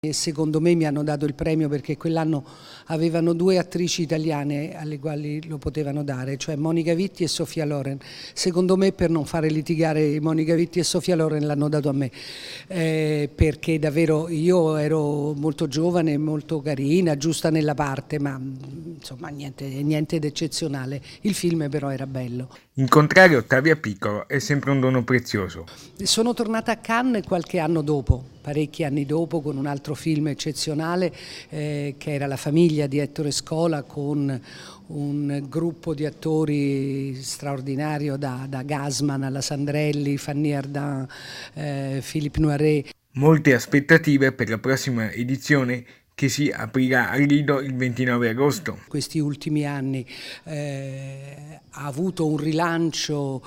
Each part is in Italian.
E secondo me mi hanno dato il premio perché quell'anno avevano 2 attrici italiane alle quali lo potevano dare, cioè Monica Vitti e Sofia Loren. Secondo me, per non fare litigare Monica Vitti e Sofia Loren, l'hanno dato a me, perché davvero io ero molto giovane, molto carina, giusta nella parte, ma insomma niente d'eccezionale. Il film però era bello. Incontrare Ottavia Piccolo è sempre un dono prezioso. Sono tornata a Cannes qualche anno dopo, parecchi anni dopo, con un altro film eccezionale che era La famiglia di Ettore Scola, con un gruppo di attori straordinario, da Gassman alla Sandrelli, Fanny Ardant, Philippe Noiret. Molte aspettative per la prossima edizione che si aprirà a Lido il 29 agosto. Questi ultimi anni ha avuto un rilancio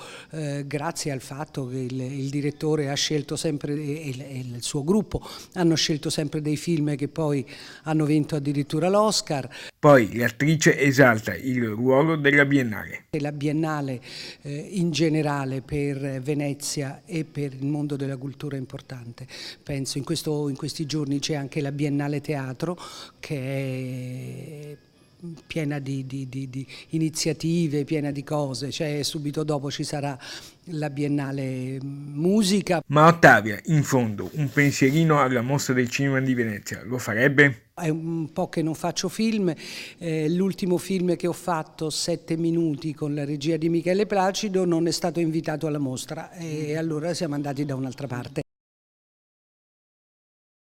grazie al fatto che il direttore ha scelto sempre, e il suo gruppo hanno scelto sempre dei film che poi hanno vinto addirittura l'Oscar. Poi l'attrice esalta il ruolo della Biennale. La Biennale in generale per Venezia e per il mondo della cultura è importante. Penso in questi giorni c'è anche la Biennale Teatro, che è piena di iniziative, piena di cose, cioè subito dopo ci sarà la Biennale Musica. Ma Ottavia, in fondo, un pensierino alla Mostra del Cinema di Venezia lo farebbe? È un po' che non faccio film, l'ultimo film che ho fatto, 7 minuti, con la regia di Michele Placido, non è stato invitato alla mostra e allora siamo andati da un'altra parte.